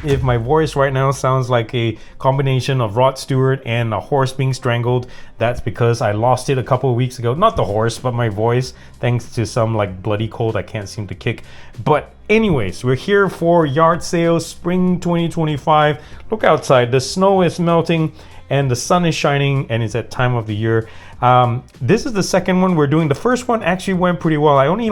if my voice right now sounds like a combination of Rod Stewart and a horse being strangled, that's because I lost it a couple of weeks ago. Not the horse, but my voice, thanks to some like bloody cold I can't seem to kick. But anyways, we're here for yard sale spring 2025. Look outside, the snow is melting and the sun is shining, and it's that time of the year. This is the second one we're doing. The first one actually went pretty well. I only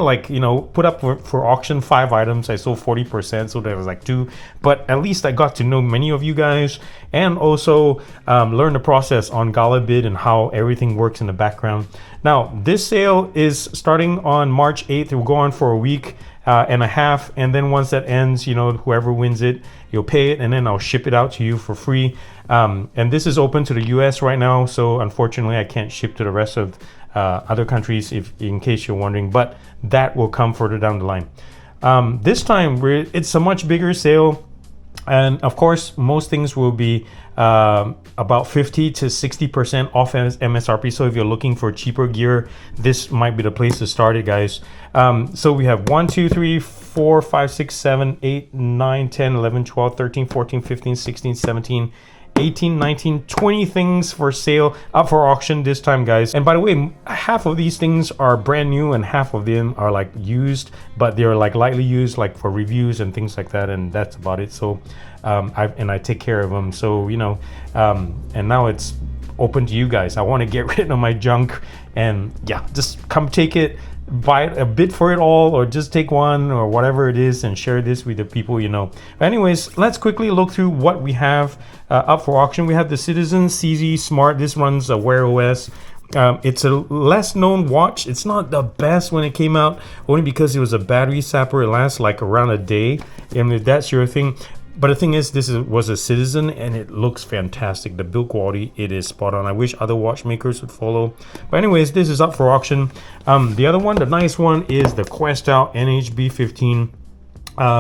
put up for auction 5 items. I sold 40%, so there was like 2. But at least I got to know many of you guys, and also learn the process on GalaBid and how everything works in the background. Now, this sale is starting on March 8th. It will go on for a week and a half, and then once that ends, whoever wins it, you'll pay it, and then I'll ship it out to you for free. And this is open to the US right now, so unfortunately I can't ship to the rest of other countries, in case you're wondering, but that will come further down the line. This time it's a much bigger sale, and of course most things will be about 50 to 60% off MSRP. So if you're looking for cheaper gear, this might be the place to start it, guys. So we have 1 2 3 4 5 6 7 8 9 10 11 12 13 14 15 16 17 18, 19, 20 things for sale, up for auction this time, guys. And by the way, half of these things are brand new and half of them are like used, but they're like lightly used, like for reviews and things like that, and that's about it. So I take care of them. So and now it's open to you guys. I want to get rid of my junk, and yeah, just come take it, buy a bid for it all, or just take one or whatever it is and share this with the people you know. But anyways, let's quickly look through what we have up for auction. We have the Citizen CZ Smart. This runs a Wear OS. It's a less known watch. It's not the best when it came out, only because it was a battery sapper. It lasts like around a day, and if that's your thing. But the thing is, was a Citizen, and it looks fantastic. The build quality, it is spot on. I wish other watchmakers would follow. But anyways, this is up for auction. The other one, the nice one, is the Questal NHB15.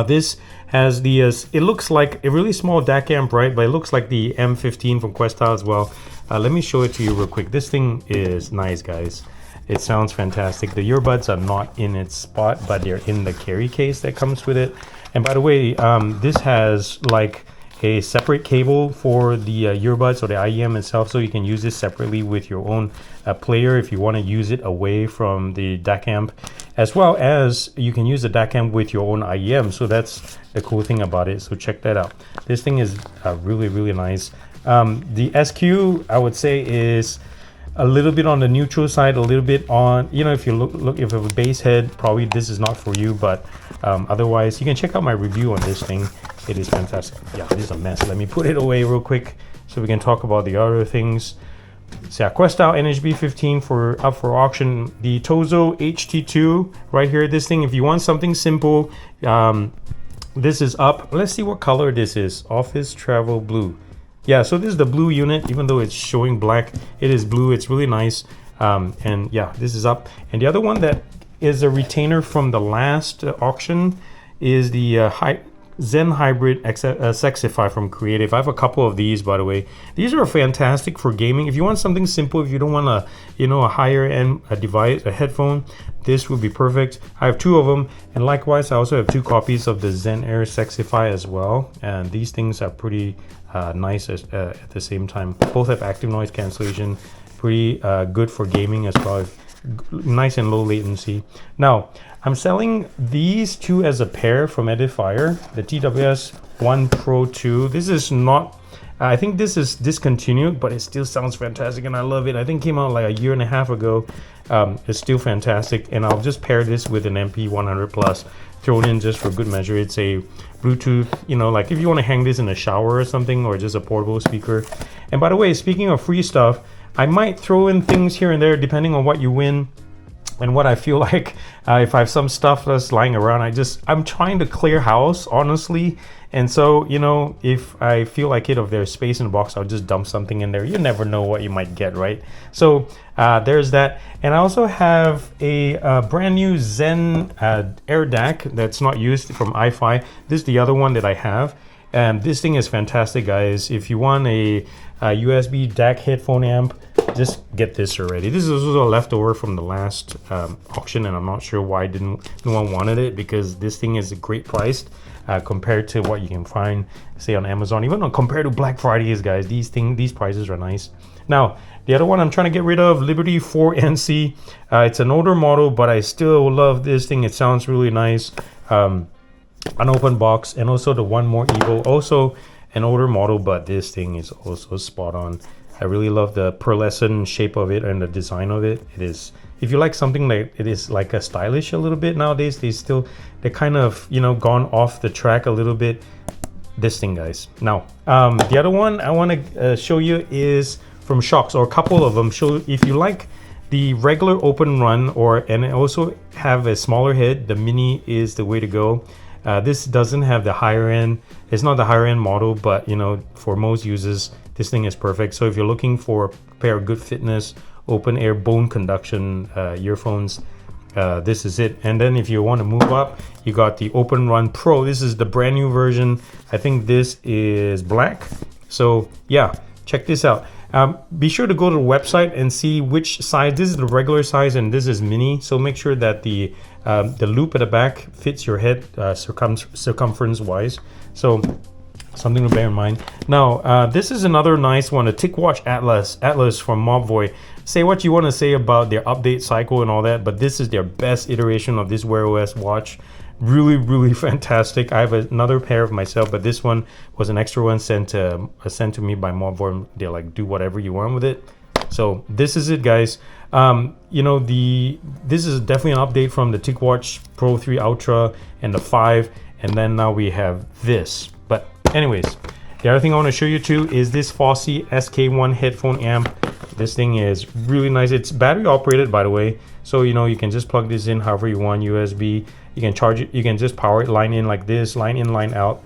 This has the, it looks like a really small DAC amp, right? But it looks like the M15 from Questal as well. Let me show it to you real quick. This thing is nice, guys. It sounds fantastic. The earbuds are not in its spot, but they're in the carry case that comes with it. And by the way, this has like a separate cable for the earbuds or the IEM itself, so you can use this separately with your own player if you want to use it away from the DAC amp, as well as you can use the DAC amp with your own IEM. So that's the cool thing about it. So check that out. This thing is really, really nice. The SQ, I would say, is a little bit on the neutral side, a little bit on, if you look if you have a bass head, probably this is not for you, but otherwise you can check out my review on this thing. It is fantastic. Yeah, it is a mess. Let me put it away real quick so we can talk about the other things. So yeah, Questal NHB15 up for auction. The Tozo HT2 right here. This thing, if you want something simple, this is up. Let's see what color this is. Office Travel Blue. Yeah, so this is the blue unit. Even though it's showing black, it is blue. It's really nice. And yeah, this is up. And the other one that is a retainer from the last auction is the Zen Hybrid Sexify from Creative. I have a couple of these, by the way. These are fantastic for gaming. If you want something simple, if you don't want a higher end device, a headphone, this would be perfect. I have 2 of them, and likewise I also have 2 copies of the Zen Air Sexify as well, and these things are pretty nice at the same time. Both have active noise cancellation, pretty good for gaming as well, nice and low latency. Now I'm selling these 2 as a pair from Edifier, the TWS 1 Pro 2. This is not, I think this is discontinued, but it still sounds fantastic and I love it. I think it came out like a year and a half ago. It's still fantastic, and I'll just pair this with an MP100 Plus thrown in just for good measure. It's a Bluetooth, like if you want to hang this in a shower or something, or just a portable speaker. And by the way, speaking of free stuff, I might throw in things here and there depending on what you win and what I feel like. If I have some stuff that's lying around, I'm trying to clear house, honestly. And so, if I feel like it, if there's space in the box, I'll just dump something in there. You never know what you might get, right? So there's that. And I also have a brand new Zen Air DAC that's not used from iFi. This is the other one that I have. And this thing is fantastic, guys. If you want a USB DAC headphone amp, just get this already. This is also a leftover from the last auction, and I'm not sure why no one wanted it, because this thing is great priced. compared to what you can find, say, on Amazon. Even compared to Black Fridays, guys, these prices are nice. Now, the other one I'm trying to get rid of, Liberty 4NC. It's an older model, but I still love this thing. It sounds really nice. An open box, and also the One More Evil, also an older model, but this thing is also spot on. I really love the pearlescent shape of it and the design of it. It is, if you like something like it is like a stylish a little bit nowadays, they're kind of, you know, gone off the track a little bit. This thing, guys. Now, the other one I want to show you is from Shokz, or a couple of them. So if you like the regular open run, and also have a smaller head, the mini is the way to go. This doesn't have the higher end. It's not the higher end model, but you know, for most users, this thing is perfect. So if you're looking for a pair of good fitness, open air bone conduction earphones, this is it. And then if you want to move up, you got the Open Run Pro. This is the brand new version. I think this is black. So yeah, check this out. Be sure to go to the website and see which size. This is the regular size and this is mini. So make sure that the loop at the back fits your head circumference wise. So something to bear in mind. Now, this is another nice one, a TicWatch Atlas from Mobvoi. Say what you want to say about their update cycle and all that, but this is their best iteration of this Wear OS watch. Really, really fantastic. I have another pair of myself, but this one was an extra one sent to me by Mobvoi. They're like, do whatever you want with it. So this is it, guys. You know, this is definitely an update from the TicWatch Pro 3 Ultra and the 5, and then now we have this. But anyways, the other thing I want to show you too is this Fosse SK1 headphone amp. This thing is really nice. It's battery operated, by the way, so you know you can just plug this in however you want. USB, you can charge it, you can just power it line in like this, line in, line out.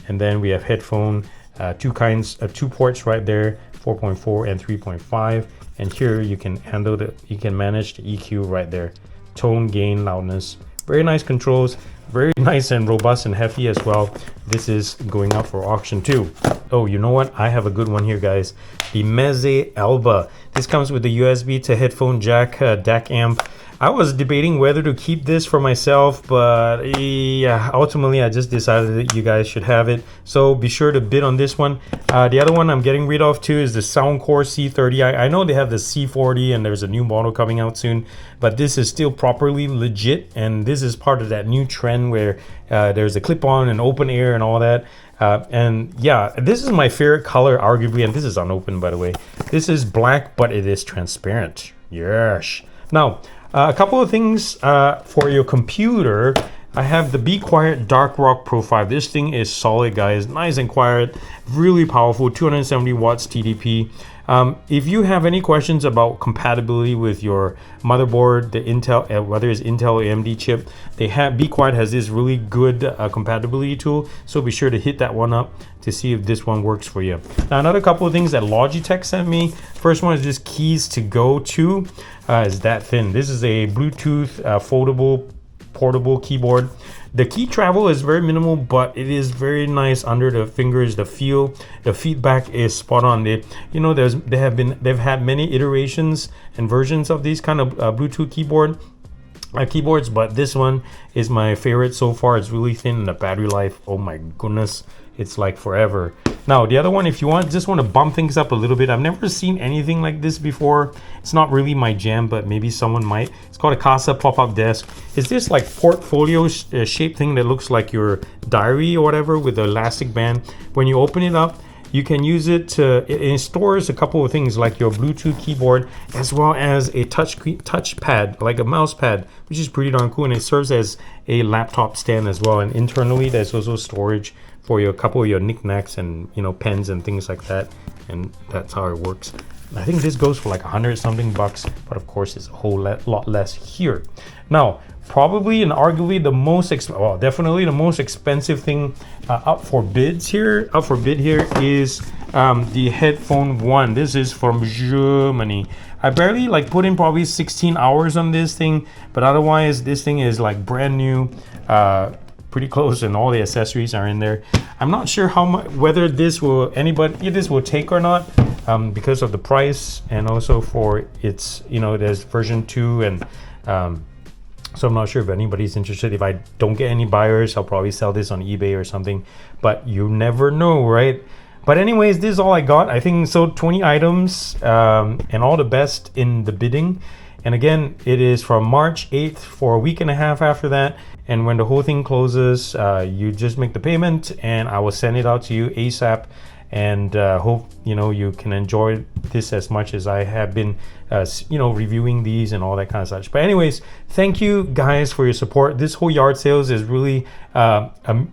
And then we have headphone, two ports right there, 4.4 and 3.5. And here you can manage the EQ right there, tone, gain, loudness. Very nice controls, very nice and robust and hefty as well. This is going up for auction too. Oh, you know what? I have a good one here, guys. The Meze Alba. This comes with the USB to headphone jack DAC amp. I was debating whether to keep this for myself, but yeah, ultimately I just decided that you guys should have it. So be sure to bid on this one. The other one I'm getting rid of too is the Soundcore C30. I know they have the C40 and there's a new model coming out soon, but this is still properly legit, and this is part of that new trend where there's a clip-on and open air and all that. And yeah, this is my favorite color arguably, and this is unopened, by the way. This is black, but it is transparent. Yes. Now, a couple of things for your computer. I have the Be Quiet Dark Rock Pro 5. This thing is solid, guys. Nice and quiet, really powerful, 270 watts TDP. If you have any questions about compatibility with your motherboard, the Intel, whether it's Intel or AMD chip, Be Quiet has this really good compatibility tool. So be sure to hit that one up to see if this one works for you. Now, another couple of things that Logitech sent me. First one is this Keys to Go 2. It's that thin. This is a Bluetooth foldable portable keyboard. The key travel is very minimal, but it is very nice under the fingers. The feedback is spot on. They've had many iterations and versions of these kind of Bluetooth keyboards, but this one is my favorite so far. It's really thin, and the battery life, oh my goodness, it's like forever. Now, the other one, if you just want to bump things up a little bit, I've never seen anything like this before. It's not really my jam, but maybe someone might. It's called a Casa pop-up desk. It's this like portfolio shaped thing that looks like your diary or whatever with the elastic band. When you open it up, you can use it to, it stores a couple of things like your Bluetooth keyboard, as well as a touch pad, like a mouse pad, which is pretty darn cool. And it serves as a laptop stand as well. And internally, there's also storage for a couple of your knickknacks and pens and things like that. And that's how it works. I think this goes for like 100 something bucks, but of course it's a whole lot less here. Now, probably and arguably definitely the most expensive thing up for bid here is the Heddphone 1. This is from Germany. I barely put in probably 16 hours on this thing, but otherwise this thing is like brand new, pretty close, and all the accessories are in there. I'm not sure whether this will take or not, because of the price, and also for its there's version 2 and So I'm not sure if anybody's interested. If I don't get any buyers, I'll probably sell this on eBay or something, but you never know, right? But anyways, this is all I got. I think so, 20 items, and all the best in the bidding. And again, it is from March 8th for a week and a half after that. And when the whole thing closes, you just make the payment and I will send it out to you ASAP. And hope you can enjoy this as much as I have been reviewing these and all that kind of such. But anyways, thank you guys for your support. This whole yard sales is really a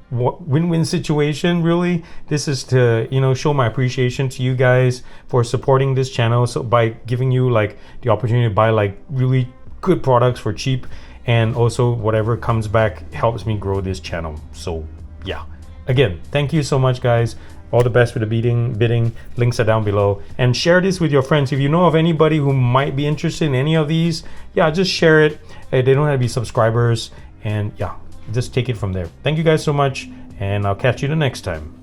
win-win situation. Really, this is to show my appreciation to you guys for supporting this channel, so by giving you like the opportunity to buy like really good products for cheap, and also whatever comes back helps me grow this channel. So yeah, again, thank you so much, guys. All the best with the bidding. Links are down below. And share this with your friends. If you know of anybody who might be interested in any of these, yeah, just share it. They don't have to be subscribers. And yeah, just take it from there. Thank you guys so much. And I'll catch you the next time.